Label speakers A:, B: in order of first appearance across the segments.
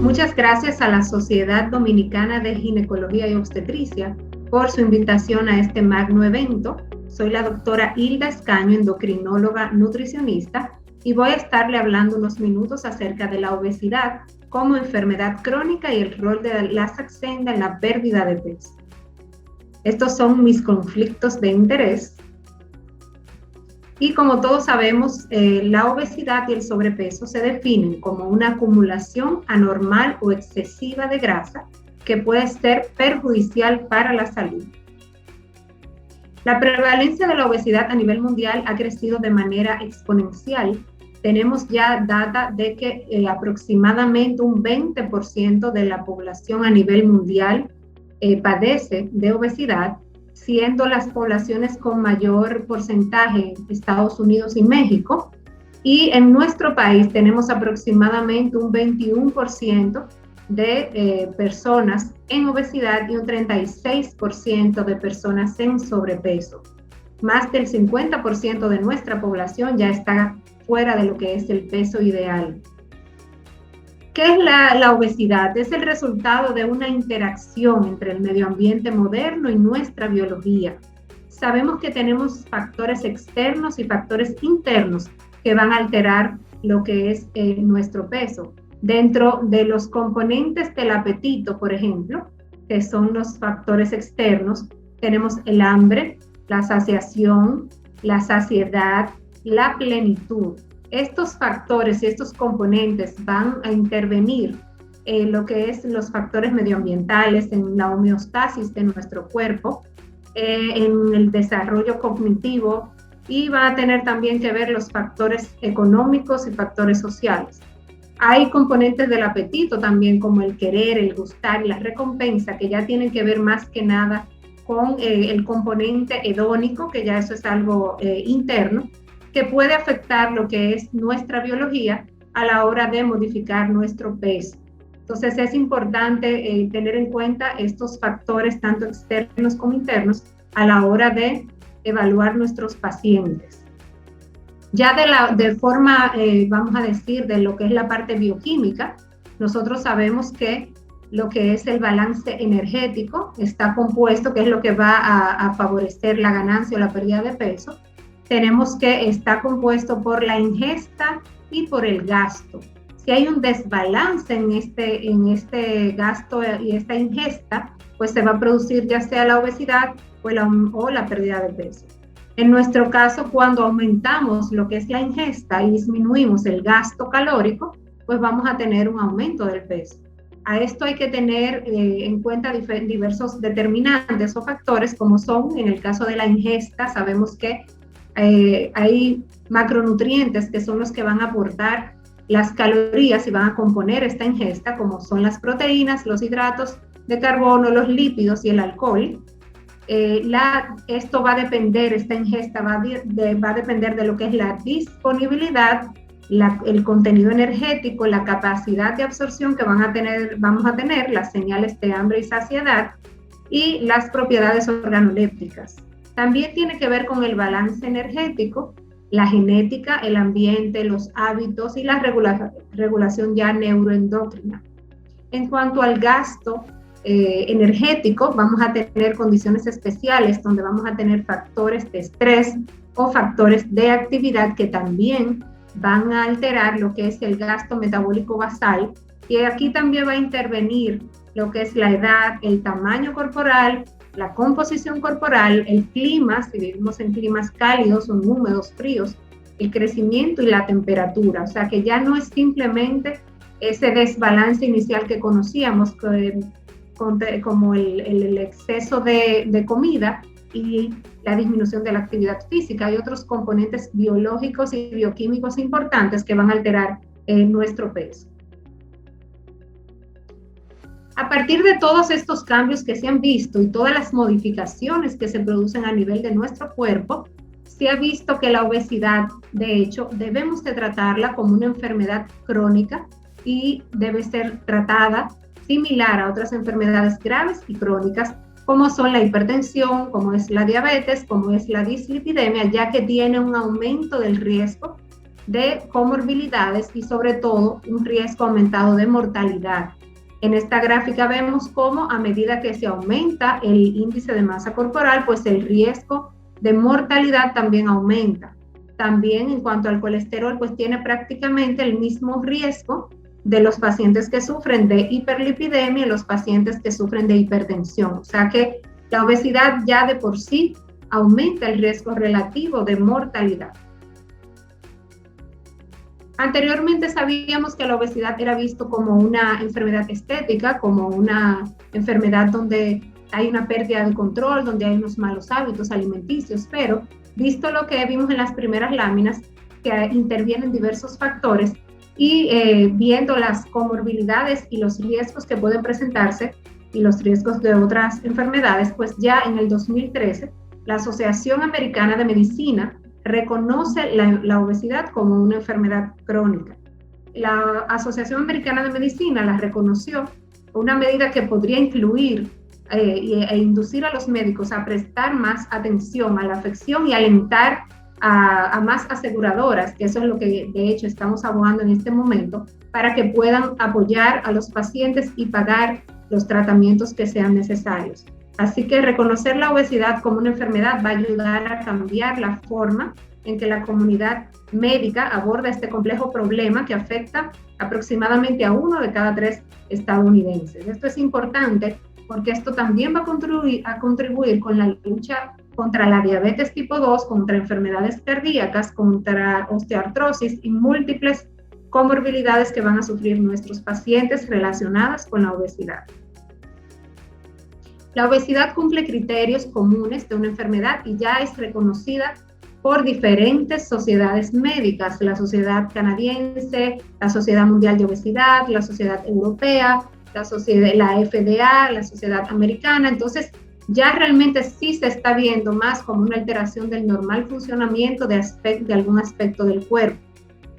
A: Muchas gracias a la Sociedad Dominicana de Ginecología y Obstetricia por su invitación a este magno evento. Soy la doctora Hilda Escaño, endocrinóloga nutricionista, y voy a estarle hablando unos minutos acerca de la obesidad como enfermedad crónica y el rol de la Saxenda en la pérdida de peso. Estos son mis conflictos de interés. Y como todos sabemos, la obesidad y el sobrepeso se definen como una acumulación anormal o excesiva de grasa que puede ser perjudicial para la salud. La prevalencia de la obesidad a nivel mundial ha crecido de manera exponencial. Tenemos ya data de que aproximadamente un 20% de la población a nivel mundial padece de obesidad, siendo las poblaciones con mayor porcentaje Estados Unidos y México, y en nuestro país tenemos aproximadamente un 21% de personas en obesidad y un 36% de personas en sobrepeso. Más del 50% de nuestra población ya está fuera de lo que es el peso ideal. ¿Qué es la obesidad? Es el resultado de una interacción entre el medio ambiente moderno y nuestra biología. Sabemos que tenemos factores externos y factores internos que van a alterar lo que es nuestro peso. Dentro de los componentes del apetito, por ejemplo, que son los factores externos, tenemos el hambre, la saciación, la saciedad, la plenitud. Estos factores y estos componentes van a intervenir en lo que es los factores medioambientales, en la homeostasis de nuestro cuerpo, en el desarrollo cognitivo, y va a tener también que ver los factores económicos y factores sociales. Hay componentes del apetito también, como el querer, el gustar y la recompensa, que ya tienen que ver más que nada con el componente hedónico, que ya eso es algo interno, que puede afectar lo que es nuestra biología a la hora de modificar nuestro peso. Entonces es importante tener en cuenta estos factores, tanto externos como internos, a la hora de evaluar nuestros pacientes. Ya de forma, vamos a decir, de lo que es la parte bioquímica, nosotros sabemos que lo que es el balance energético está compuesto, que es lo que va a favorecer la ganancia o la pérdida de peso. Tenemos que está compuesto por la ingesta y por el gasto. Si hay un desbalance en este gasto y esta ingesta, pues se va a producir ya sea la obesidad o la pérdida de peso. En nuestro caso, cuando aumentamos lo que es la ingesta y disminuimos el gasto calórico, pues vamos a tener un aumento del peso. A esto hay que tener en cuenta diversos determinantes o factores, como son, en el caso de la ingesta, sabemos que hay macronutrientes que son los que van a aportar las calorías y van a componer esta ingesta, como son las proteínas, los hidratos de carbono, los lípidos y el alcohol. Esto va a depender, esta ingesta va a depender de lo que es la disponibilidad, el contenido energético, la capacidad de absorción que vamos a tener, las señales de hambre y saciedad y las propiedades organolépticas. También tiene que ver con el balance energético, la genética, el ambiente, los hábitos y la regulación ya neuroendocrina. En cuanto al gasto energético, vamos a tener condiciones especiales donde vamos a tener factores de estrés o factores de actividad que también van a alterar lo que es el gasto metabólico basal, y aquí también va a intervenir lo que es la edad, el tamaño corporal, la composición corporal, el clima, si vivimos en climas cálidos o húmedos, fríos, el crecimiento y la temperatura. O sea que ya no es simplemente ese desbalance inicial que conocíamos como el exceso de comida y la disminución de la actividad física. Hay otros componentes biológicos y bioquímicos importantes que van a alterar nuestro peso. A partir de todos estos cambios que se han visto y todas las modificaciones que se producen a nivel de nuestro cuerpo, se ha visto que la obesidad, de hecho, debemos de tratarla como una enfermedad crónica y debe ser tratada similar a otras enfermedades graves y crónicas, como son la hipertensión, como es la diabetes, como es la dislipidemia, ya que tiene un aumento del riesgo de comorbilidades y sobre todo un riesgo aumentado de mortalidad. En esta gráfica vemos cómo a medida que se aumenta el índice de masa corporal, pues el riesgo de mortalidad también aumenta. También en cuanto al colesterol, pues tiene prácticamente el mismo riesgo de los pacientes que sufren de hiperlipidemia y los pacientes que sufren de hipertensión. O sea que la obesidad ya de por sí aumenta el riesgo relativo de mortalidad. Anteriormente sabíamos que la obesidad era visto como una enfermedad estética, como una enfermedad donde hay una pérdida de control, donde hay unos malos hábitos alimenticios, pero visto lo que vimos en las primeras láminas, que intervienen diversos factores, y viendo las comorbilidades y los riesgos que pueden presentarse y los riesgos de otras enfermedades, pues ya en el 2013 la Asociación Americana de Medicina reconoce la obesidad como una enfermedad crónica. La Asociación Americana de Medicina la reconoció una medida que podría incluir e inducir a los médicos a prestar más atención a la afección y alentar a más aseguradoras, que eso es lo que de hecho estamos abogando en este momento, para que puedan apoyar a los pacientes y pagar los tratamientos que sean necesarios. Así que reconocer la obesidad como una enfermedad va a ayudar a cambiar la forma en que la comunidad médica aborda este complejo problema que afecta aproximadamente a 1 de cada 3 estadounidenses. Esto es importante porque esto también va a contribuir con la lucha contra la diabetes tipo 2, contra enfermedades cardíacas, contra osteoartrosis y múltiples comorbilidades que van a sufrir nuestros pacientes relacionadas con la obesidad. La obesidad cumple criterios comunes de una enfermedad y ya es reconocida por diferentes sociedades médicas, la Sociedad Canadiense, la Sociedad Mundial de Obesidad, la Sociedad Europea, la FDA, la Sociedad Americana. Entonces, ya realmente sí se está viendo más como una alteración del normal funcionamiento de algún aspecto del cuerpo,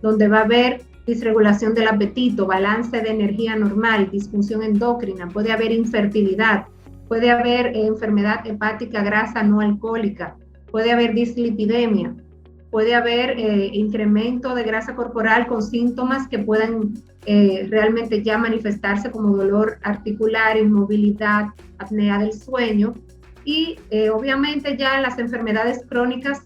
A: donde va a haber disregulación del apetito, balance de energía normal, disfunción endocrina, puede haber infertilidad, puede haber enfermedad hepática grasa no alcohólica, puede haber dislipidemia, puede haber incremento de grasa corporal con síntomas que puedan realmente ya manifestarse como dolor articular, inmovilidad, apnea del sueño y obviamente ya las enfermedades crónicas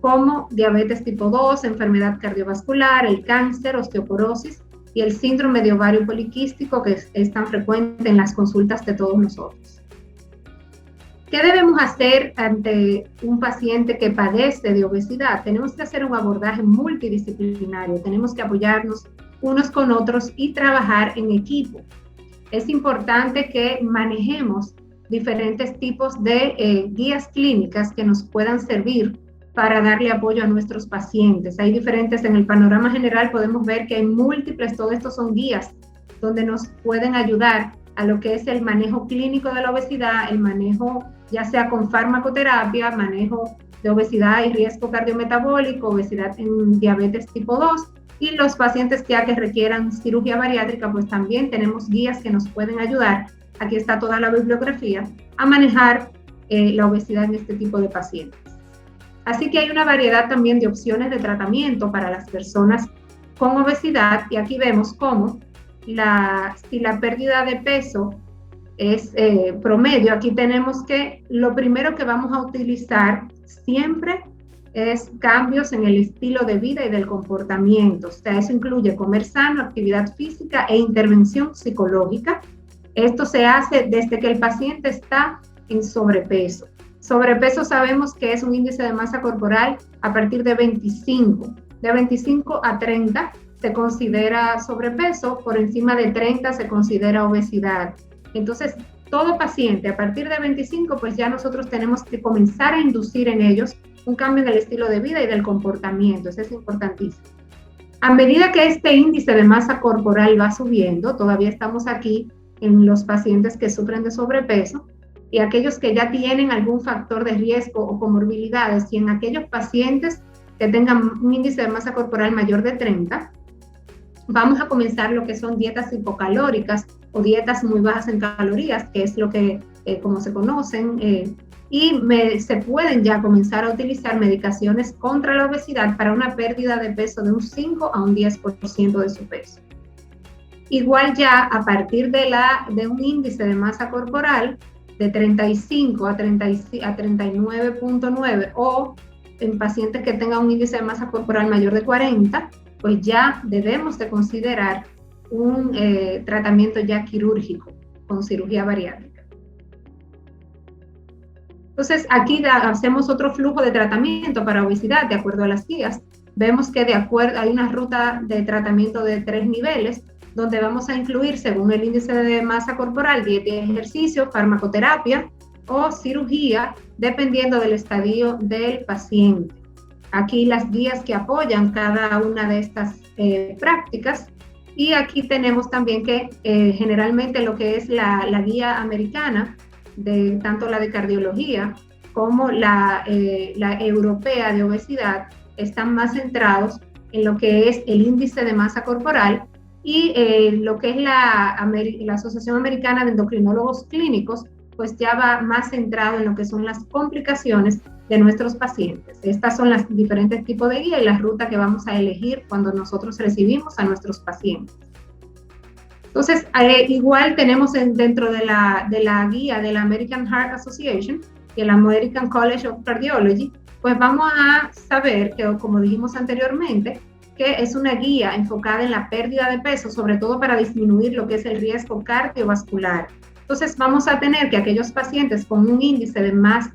A: como diabetes tipo 2, enfermedad cardiovascular, el cáncer, osteoporosis y el síndrome de ovario poliquístico que es tan frecuente en las consultas de todos nosotros. ¿Qué debemos hacer ante un paciente que padece de obesidad? Tenemos que hacer un abordaje multidisciplinario, tenemos que apoyarnos unos con otros y trabajar en equipo. Es importante que manejemos diferentes tipos de guías clínicas que nos puedan servir para darle apoyo a nuestros pacientes. Hay diferentes, en el panorama general podemos ver que hay múltiples, todo esto son guías donde nos pueden ayudar a lo que es el manejo clínico de la obesidad, el manejo ya sea con farmacoterapia, manejo de obesidad y riesgo cardiometabólico, obesidad en diabetes tipo 2 y los pacientes ya que requieran cirugía bariátrica, pues también tenemos guías que nos pueden ayudar, aquí está toda la bibliografía, a manejar la obesidad en este tipo de pacientes. Así que hay una variedad también de opciones de tratamiento para las personas con obesidad y aquí vemos cómo si la pérdida de peso es promedio, aquí tenemos que lo primero que vamos a utilizar siempre es cambios en el estilo de vida y del comportamiento. O sea, eso incluye comer sano, actividad física e intervención psicológica. Esto se hace desde que el paciente está en sobrepeso. Sobrepeso sabemos que es un índice de masa corporal a partir de 25. De 25 a 30 se considera sobrepeso, por encima de 30 se considera obesidad. Entonces, todo paciente a partir de 25, pues ya nosotros tenemos que comenzar a inducir en ellos un cambio en el estilo de vida y del comportamiento. Eso es importantísimo. A medida que este índice de masa corporal va subiendo, todavía estamos aquí en los pacientes que sufren de sobrepeso y aquellos que ya tienen algún factor de riesgo o comorbilidades y en aquellos pacientes que tengan un índice de masa corporal mayor de 30, vamos a comenzar lo que son dietas hipocalóricas o dietas muy bajas en calorías, que es lo que como se conocen, y se pueden ya comenzar a utilizar medicaciones contra la obesidad para una pérdida de peso de un 5 a un 10% de su peso. Igual ya a partir de un índice de masa corporal de 35 a 39.9 o en pacientes que tengan un índice de masa corporal mayor de 40, pues ya debemos de considerar un tratamiento ya quirúrgico con cirugía bariátrica. Entonces aquí hacemos otro flujo de tratamiento para obesidad de acuerdo a las guías. Vemos que hay una ruta de tratamiento de 3 niveles, donde vamos a incluir, según el índice de masa corporal, dieta y ejercicio, farmacoterapia o cirugía, dependiendo del estadio del paciente. Aquí las guías que apoyan cada una de estas prácticas. Y aquí tenemos también que generalmente lo que es la guía americana, tanto la de cardiología como la europea de obesidad, están más centrados en lo que es el índice de masa corporal, y lo que es la Asociación Americana de Endocrinólogos Clínicos, pues ya va más centrado en lo que son las complicaciones de nuestros pacientes. Estas son las diferentes tipos de guía y la ruta que vamos a elegir cuando nosotros recibimos a nuestros pacientes. Entonces, igual tenemos dentro de la guía de la American Heart Association y el American College of Cardiology, pues vamos a saber que, como dijimos anteriormente, que es una guía enfocada en la pérdida de peso, sobre todo para disminuir lo que es el riesgo cardiovascular. Entonces vamos a tener que aquellos pacientes con un índice de más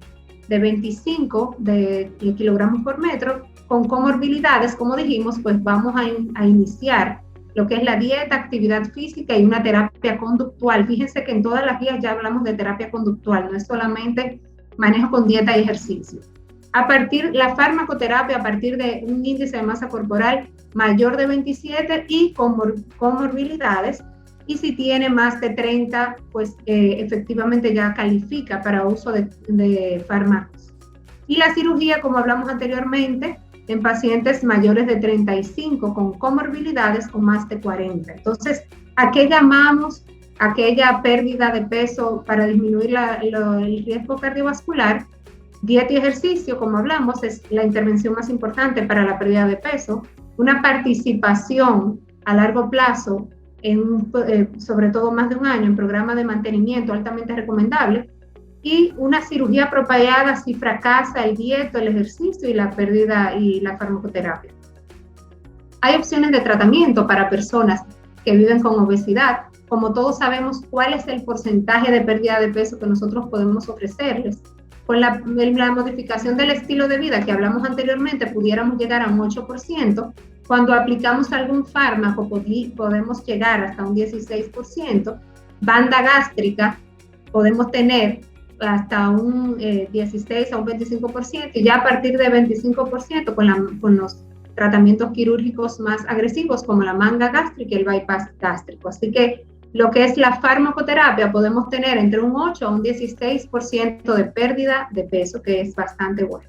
A: de 25 de kilogramos por metro, con comorbilidades, como dijimos, pues vamos a iniciar lo que es la dieta, actividad física y una terapia conductual. Fíjense que en todas las guías ya hablamos de terapia conductual, no es solamente manejo con dieta y ejercicio. La farmacoterapia a partir de un índice de masa corporal mayor de 27 y con comorbilidades, y si tiene más de 30, pues efectivamente ya califica para uso de fármacos. Y la cirugía, como hablamos anteriormente, en pacientes mayores de 35 con comorbilidades con más de 40. Entonces, ¿a qué llamamos aquella pérdida de peso para disminuir el riesgo cardiovascular? Dieta y ejercicio, como hablamos, es la intervención más importante para la pérdida de peso. Una participación a largo plazo, sobre todo más de un año, en programas de mantenimiento altamente recomendable. Y una cirugía apropiada si fracasa el dieta, el ejercicio y la pérdida y la farmacoterapia. Hay opciones de tratamiento para personas que viven con obesidad. Como todos sabemos, ¿cuál es el porcentaje de pérdida de peso que nosotros podemos ofrecerles? Con la modificación del estilo de vida que hablamos anteriormente, pudiéramos llegar a un 8%. Cuando aplicamos algún fármaco, podemos llegar hasta un 16%. Banda gástrica, podemos tener hasta un 16 a un 25%, y ya a partir de 25% con los tratamientos quirúrgicos más agresivos como la manga gástrica y el bypass gástrico. Así que lo que es la farmacoterapia podemos tener entre un 8 a un 16% de pérdida de peso, que es bastante bueno.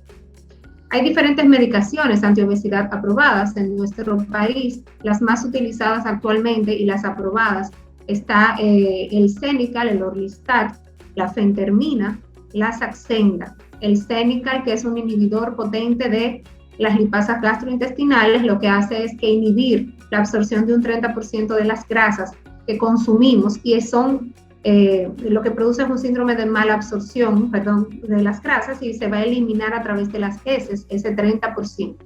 A: Hay diferentes medicaciones antiobesidad aprobadas en nuestro país. Las más utilizadas actualmente y las aprobadas está el Xenical, el Orlistat, la fentermina, la Saxenda. El Xenical, que es un inhibidor potente de las lipasas gastrointestinales, lo que hace es que inhibir la absorción de un 30% de las grasas que consumimos, y son lo que produce es un síndrome de mala absorción, de las grasas, y se va a eliminar a través de las heces ese 30%.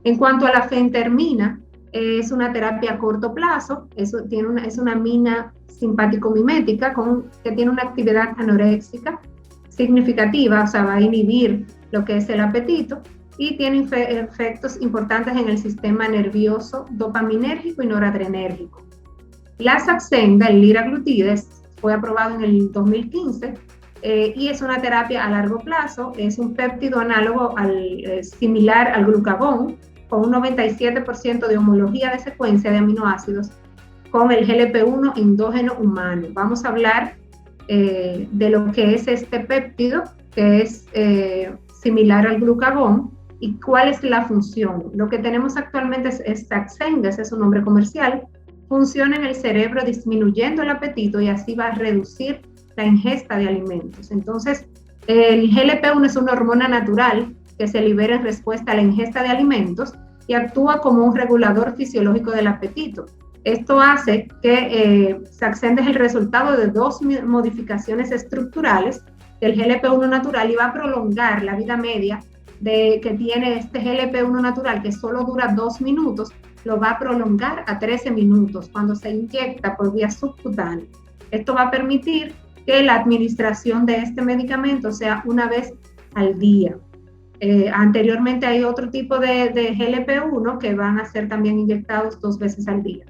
A: En cuanto a la fentermina, es una terapia a corto plazo, es una amina simpático-mimética que tiene una actividad anoréxica significativa, o sea, va a inhibir lo que es el apetito, y tiene efectos importantes en el sistema nervioso dopaminérgico y noradrenérgico. La Saxenda, el liraglutide, fue aprobado en el 2015 y es una terapia a largo plazo. Es un péptido análogo similar al glucagón, con un 97% de homología de secuencia de aminoácidos con el GLP-1 endógeno humano. Vamos a hablar de lo que es este péptido, que es similar al glucagón, y cuál es la función. Lo que tenemos actualmente es Saxenda, ese es su nombre comercial. Funciona en el cerebro disminuyendo el apetito, y así va a reducir la ingesta de alimentos. Entonces, el GLP-1 es una hormona natural que se libera en respuesta a la ingesta de alimentos y actúa como un regulador fisiológico del apetito. Esto hace que Saxenda es el resultado de dos modificaciones estructurales del GLP-1 natural y va a prolongar la vida media que tiene este GLP-1 natural, que solo dura 2 minutos, lo va a prolongar a 13 minutos cuando se inyecta por vía subcutánea. Esto va a permitir que la administración de este medicamento sea una vez al día. Anteriormente hay otro tipo de GLP-1 que van a ser también inyectados 2 veces al día.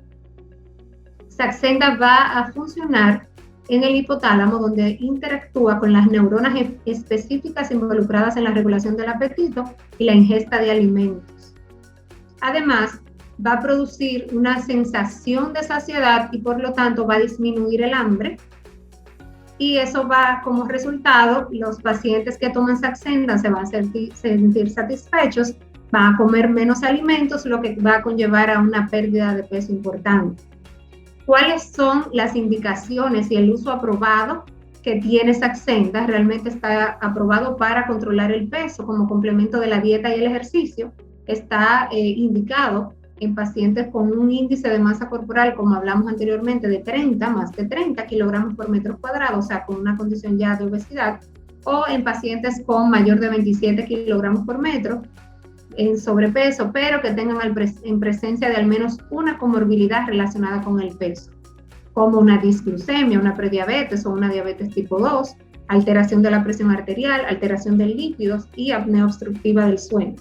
A: Saxenda va a funcionar en el hipotálamo, donde interactúa con las neuronas específicas involucradas en la regulación del apetito y la ingesta de alimentos. Además, va a producir una sensación de saciedad y por lo tanto va a disminuir el hambre, y eso va como resultado, los pacientes que toman Saxenda se van a sentir satisfechos, van a comer menos alimentos, lo que va a conllevar a una pérdida de peso importante. ¿Cuáles son las indicaciones y el uso aprobado que tiene Saxenda? Realmente está aprobado para controlar el peso como complemento de la dieta y el ejercicio. Está indicado en pacientes con un índice de masa corporal, como hablamos anteriormente, de más de 30 kilogramos por metro cuadrado, o sea, con una condición ya de obesidad, o en pacientes con mayor de 27 kilogramos por metro, en sobrepeso, pero que tengan en presencia de al menos una comorbilidad relacionada con el peso, como una disglucemia, una prediabetes o una diabetes tipo 2, alteración de la presión arterial, alteración de lípidos y apnea obstructiva del sueño.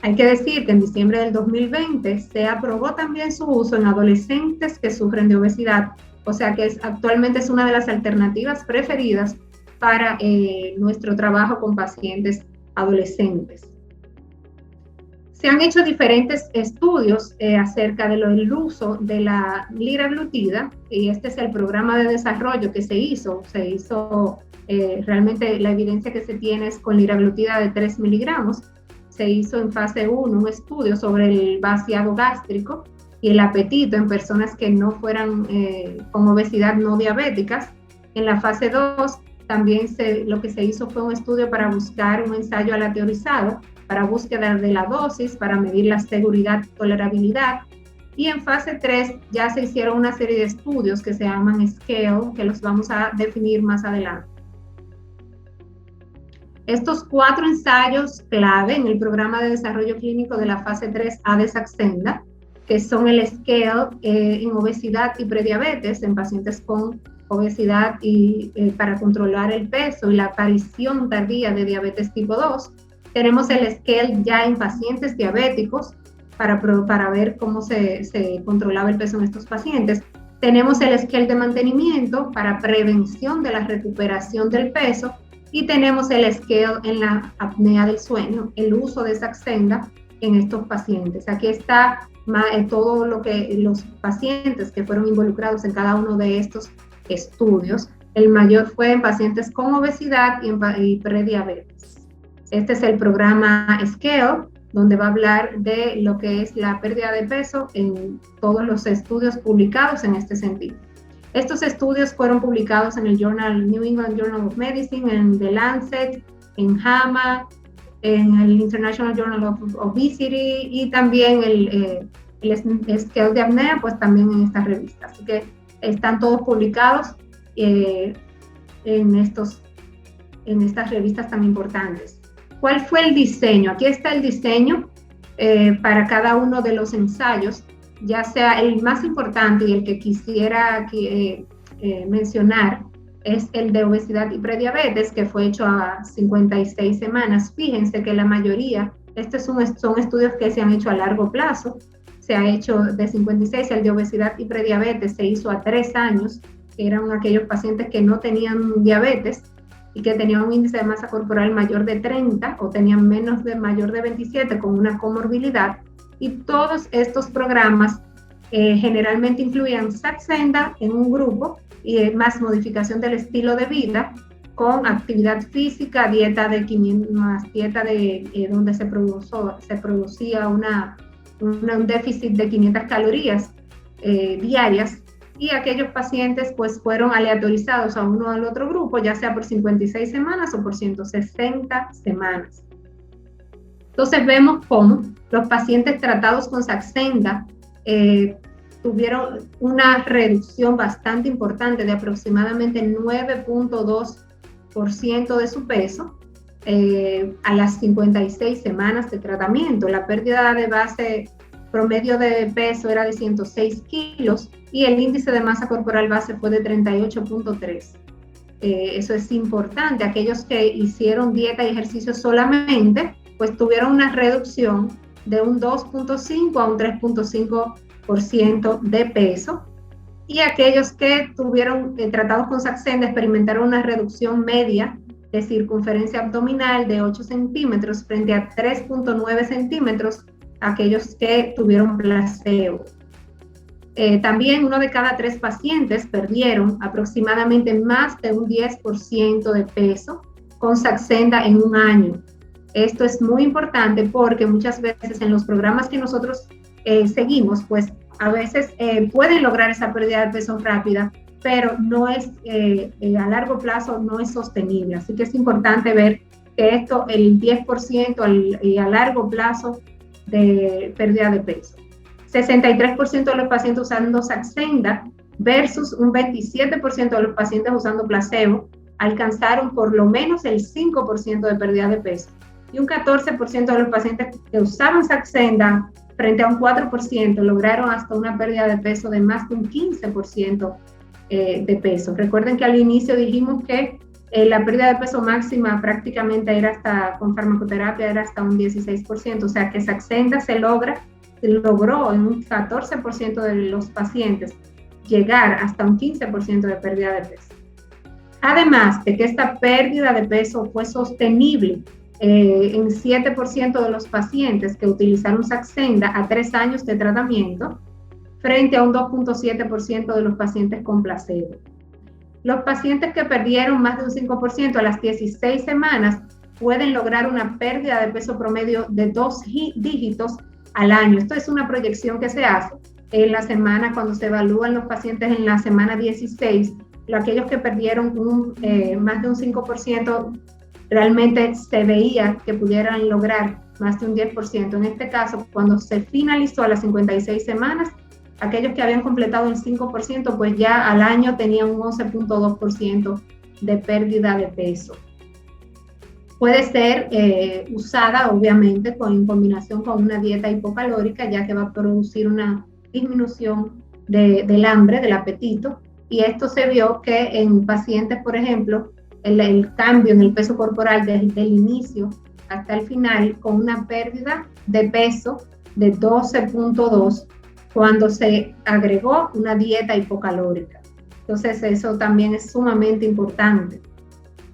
A: Hay que decir que en diciembre del 2020 se aprobó también su uso en adolescentes que sufren de obesidad, o sea que actualmente es una de las alternativas preferidas para nuestro trabajo con pacientes adolescentes. Se han hecho diferentes estudios acerca del uso de la liraglutida, y este es el programa de desarrollo que se hizo realmente la evidencia que se tiene es con liraglutida de 3 miligramos. Se hizo en fase 1 un estudio sobre el vaciado gástrico y el apetito en personas que no fueran con obesidad no diabéticas. En la fase 2 también lo que se hizo fue un estudio para buscar un ensayo aleatorizado para búsqueda de la dosis, para medir la seguridad y tolerabilidad. Y en fase 3 ya se hicieron una serie de estudios que se llaman SCALE, que los vamos a definir más adelante. Estos 4 ensayos clave en el programa de desarrollo clínico de la fase 3A de Saxenda, que son el SCALE en obesidad y prediabetes en pacientes con obesidad y para controlar el peso y la aparición tardía de diabetes tipo 2. Tenemos el SCALE ya en pacientes diabéticos para ver cómo se controlaba el peso en estos pacientes. Tenemos el SCALE de mantenimiento para prevención de la recuperación del peso. Y tenemos el SCALE en la apnea del sueño, el uso de Saxenda en estos pacientes. Aquí está todo lo que los pacientes que fueron involucrados en cada uno de estos estudios. El mayor fue en pacientes con obesidad y prediabetes. Este es el programa SCALE, donde va a hablar de lo que es la pérdida de peso en todos los estudios publicados en este sentido. Estos estudios fueron publicados en el New England Journal of Medicine, en The Lancet, en JAMA, en el International Journal of Obesity y también el SCALE de apnea, pues también en esta revista. Así que están todos publicados en estas revistas tan importantes. ¿Cuál fue el diseño? Aquí está el diseño para cada uno de los ensayos, ya sea el más importante y el que quisiera mencionar es el de obesidad y prediabetes, que fue hecho a 56 semanas. Fíjense que la mayoría, son estudios que se han hecho a largo plazo, se ha hecho de 56, el de obesidad y prediabetes se hizo a 3 años, que eran aquellos pacientes que no tenían diabetes y que tenían un índice de masa corporal mayor de 30 o tenían mayor de 27 con una comorbilidad. Y todos estos programas generalmente incluían Saxenda en un grupo y más modificación del estilo de vida con actividad física, dieta de 500, más dieta donde se producía un déficit de 500 calorías diarias y aquellos pacientes pues fueron aleatorizados a uno o al otro grupo, ya sea por 56 semanas o por 160 semanas. Entonces vemos cómo los pacientes tratados con Saxenda tuvieron una reducción bastante importante de aproximadamente 9.2% de su peso a las 56 semanas de tratamiento. La pérdida de base promedio de peso era de 106 kilos y el índice de masa corporal base fue de 38.3. Eso es importante. Aquellos que hicieron dieta y ejercicio solamente, pues tuvieron una reducción de un 2.5 a un 3.5% de peso. Y aquellos que tuvieron tratados con Saxenda experimentaron una reducción media de circunferencia abdominal de 8 centímetros frente a 3.9 centímetros aquellos que tuvieron placebo. También 1 de cada 3 pacientes perdieron aproximadamente más de un 10% de peso con Saxenda en un año. Esto es muy importante porque muchas veces en los programas que nosotros seguimos, pues a veces pueden lograr esa pérdida de peso rápida, pero no es, a largo plazo no es sostenible. Así que es importante ver que esto, el 10% a largo plazo de pérdida de peso. 63% de los pacientes usando Saxenda versus un 27% de los pacientes usando placebo alcanzaron por lo menos el 5% de pérdida de peso. Y un 14% de los pacientes que usaban Saxenda frente a un 4% lograron hasta una pérdida de peso de más de un 15% de peso. Recuerden que al inicio dijimos que la pérdida de peso máxima prácticamente era con farmacoterapia era hasta un 16%, o sea que Saxenda logró en un 14% de los pacientes llegar hasta un 15% de pérdida de peso. Además de que esta pérdida de peso fue sostenible en 7% de los pacientes que utilizaron Saxenda a 3 años de tratamiento, frente a un 2.7% de los pacientes con placebo. Los pacientes que perdieron más de un 5% a las 16 semanas pueden lograr una pérdida de peso promedio de 2 dígitos al año. Esto es una proyección que se hace en la semana cuando se evalúan los pacientes en la semana 16. Aquellos que perdieron más de un 5%, realmente se veía que pudieran lograr más de un 10%. En este caso, cuando se finalizó a las 56 semanas, aquellos que habían completado el 5%, pues ya al año tenían un 11.2% de pérdida de peso. Puede ser usada, obviamente, en combinación con una dieta hipocalórica, ya que va a producir una disminución del hambre, del apetito, y esto se vio que en pacientes, por ejemplo, el cambio en el peso corporal desde el inicio hasta el final, con una pérdida de peso de 12.2 cuando se agregó una dieta hipocalórica. Entonces eso también es sumamente importante.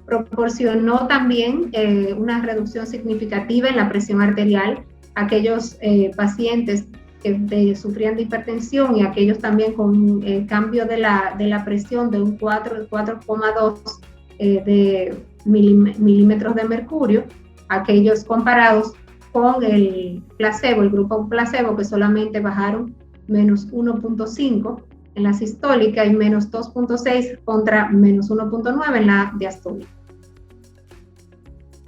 A: Proporcionó también una reducción significativa en la presión arterial. Aquellos pacientes que sufrían de hipertensión y aquellos también con cambio de la presión de un 4,2 de milímetros de mercurio, aquellos comparados con el placebo, el grupo placebo, que solamente bajaron menos 1.5 en la sistólica y menos 2.6 contra menos 1.9 en la diastólica.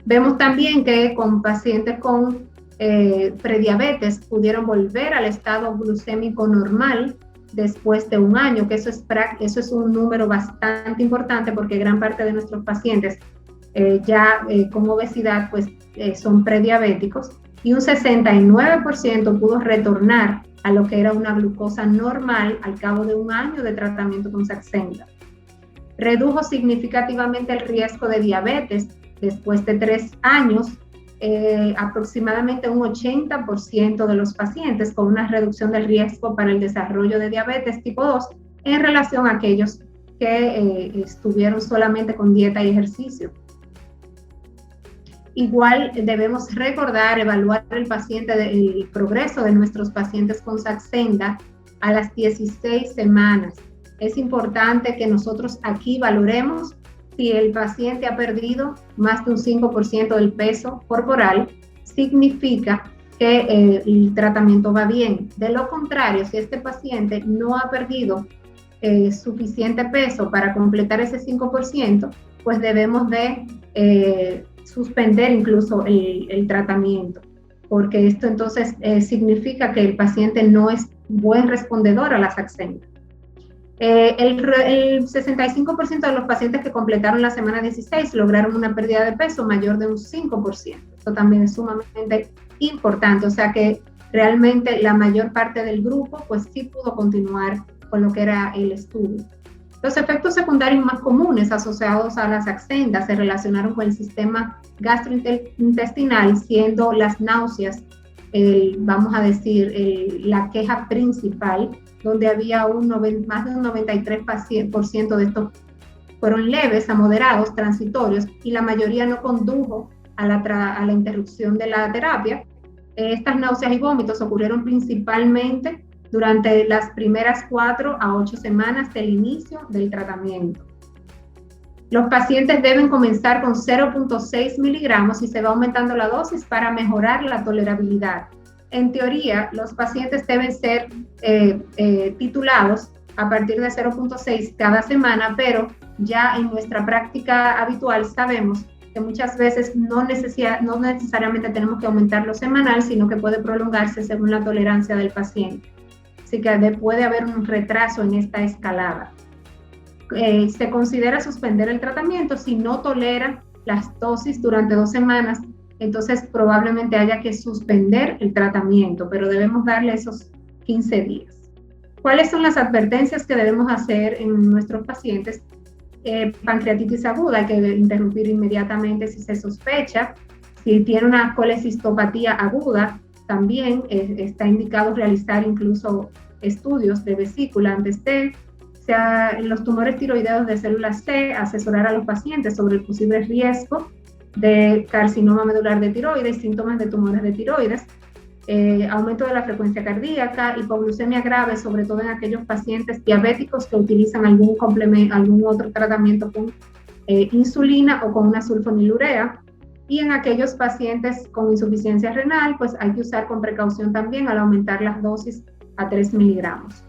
A: Vemos también que con pacientes con prediabetes pudieron volver al estado glucémico normal después de un año, que eso es un número bastante importante porque gran parte de nuestros pacientes con obesidad pues son prediabéticos, y un 69% pudo retornar a lo que era una glucosa normal al cabo de un año de tratamiento con Saxenda. Redujo significativamente el riesgo de diabetes después de 3 años, aproximadamente un 80% de los pacientes con una reducción del riesgo para el desarrollo de diabetes tipo 2 en relación a aquellos que estuvieron solamente con dieta y ejercicio. Igual debemos recordar, evaluar el progreso de nuestros pacientes con Saxenda a las 16 semanas. Es importante que nosotros aquí valoremos si el paciente ha perdido más de un 5% del peso corporal, significa que el tratamiento va bien. De lo contrario, si este paciente no ha perdido suficiente peso para completar ese 5%, pues debemos de suspender incluso el tratamiento, porque esto entonces significa que el paciente no es buen respondedor a la Saxenda. El 65% de los pacientes que completaron la semana 16 lograron una pérdida de peso mayor de un 5%. Esto también es sumamente importante, o sea que realmente la mayor parte del grupo pues sí pudo continuar con lo que era el estudio. Los efectos secundarios más comunes asociados a la Saxenda se relacionaron con el sistema gastrointestinal, siendo las náuseas, vamos a decir, la queja principal, donde había más de un 93% de estos fueron leves a moderados, transitorios, y la mayoría no condujo a la interrupción de la terapia. Estas náuseas y vómitos ocurrieron principalmente durante las primeras 4 a 8 semanas del inicio del tratamiento. Los pacientes deben comenzar con 0.6 miligramos y se va aumentando la dosis para mejorar la tolerabilidad. En teoría, los pacientes deben ser titulados a partir de 0.6 cada semana, pero ya en nuestra práctica habitual sabemos que muchas veces no necesariamente tenemos que aumentarlo semanal, sino que puede prolongarse según la tolerancia del paciente. Así que puede haber un retraso en esta escalada. Se considera suspender el tratamiento si no tolera las dosis durante 2 semanas, entonces probablemente haya que suspender el tratamiento, pero debemos darle esos 15 días. ¿Cuáles son las advertencias que debemos hacer en nuestros pacientes? Pancreatitis aguda, hay que interrumpir inmediatamente si se sospecha. Si tiene una colecistopatía aguda, también está indicado realizar incluso estudios de vesícula antes de los tumores tiroideos de células C, asesorar a los pacientes sobre el posible riesgo de carcinoma medular de tiroides, síntomas de tumores de tiroides, aumento de la frecuencia cardíaca, hipoglucemia grave, sobre todo en aquellos pacientes diabéticos que utilizan algún otro tratamiento con insulina o con una sulfonilurea, y en aquellos pacientes con insuficiencia renal, pues hay que usar con precaución también al aumentar las dosis a 3 miligramos.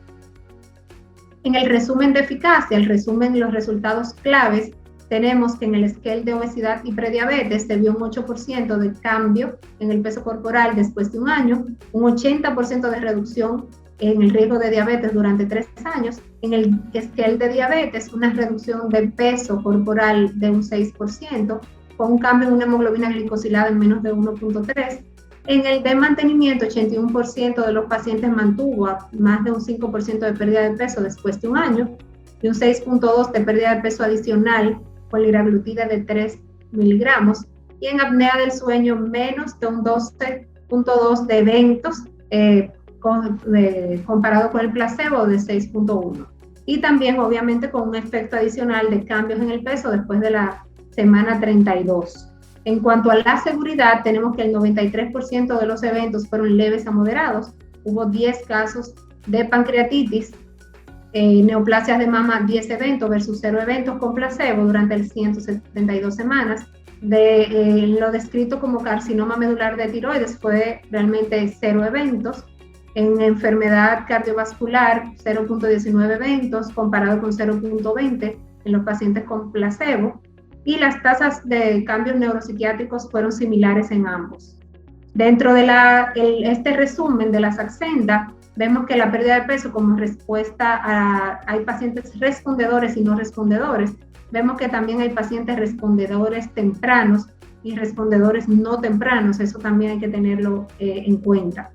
A: En el resumen de eficacia, el resumen de los resultados claves, tenemos que en el scale de obesidad y prediabetes se vio un 8% de cambio en el peso corporal después de un año, un 80% de reducción en el riesgo de diabetes durante 3 años. En el scale de diabetes, una reducción de peso corporal de un 6%, con un cambio en una hemoglobina glicosilada en menos de 1.3. En el de mantenimiento, 81% de los pacientes mantuvo más de un 5% de pérdida de peso después de un año y un 6.2% de pérdida de peso adicional con liraglutida de 3 miligramos. Y en apnea del sueño, menos de un 12.2% de eventos comparado con el placebo de 6.1%. Y también, obviamente, con un efecto adicional de cambios en el peso después de la semana 32. En cuanto a la seguridad, tenemos que el 93% de los eventos fueron leves a moderados. Hubo 10 casos de pancreatitis, neoplasias de mama 10 eventos versus 0 eventos con placebo durante las 172 semanas. Lo descrito como carcinoma medular de tiroides fue realmente 0 eventos. En enfermedad cardiovascular, 0.19 eventos comparado con 0.20 en los pacientes con placebo. Y las tasas de cambios neuropsiquiátricos fueron similares en ambos. Dentro de este resumen de la Saxenda, vemos que la pérdida de peso como respuesta hay pacientes respondedores y no respondedores. Vemos que también hay pacientes respondedores tempranos y respondedores no tempranos, eso también hay que tenerlo en cuenta.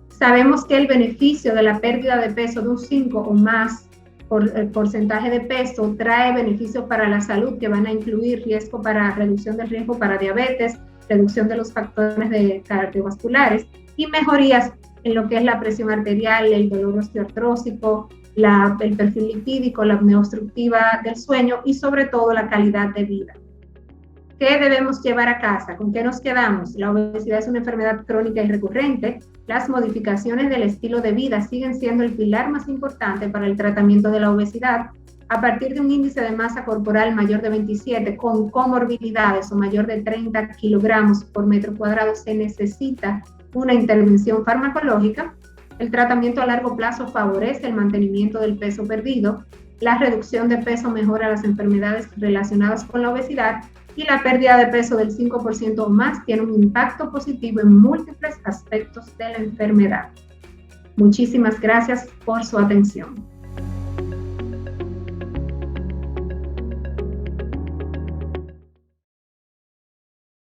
A: Sabemos que el beneficio de la pérdida de peso de un 5 o más por el porcentaje de peso trae beneficios para la salud que van a incluir reducción del riesgo para diabetes, reducción de los factores cardiovasculares y mejorías en lo que es la presión arterial, el dolor osteoartrósico, el perfil lipídico, la apnea obstructiva del sueño y sobre todo la calidad de vida. ¿Qué debemos llevar a casa? ¿Con qué nos quedamos? La obesidad es una enfermedad crónica y recurrente. Las modificaciones del estilo de vida siguen siendo el pilar más importante para el tratamiento de la obesidad. A partir de un índice de masa corporal mayor de 27 con comorbilidades o mayor de 30 kilogramos por metro cuadrado se necesita una intervención farmacológica. El tratamiento a largo plazo favorece el mantenimiento del peso perdido, la reducción de peso mejora las enfermedades relacionadas con la obesidad y la pérdida de peso del 5% o más tiene un impacto positivo en múltiples aspectos de la enfermedad. Muchísimas gracias por su atención.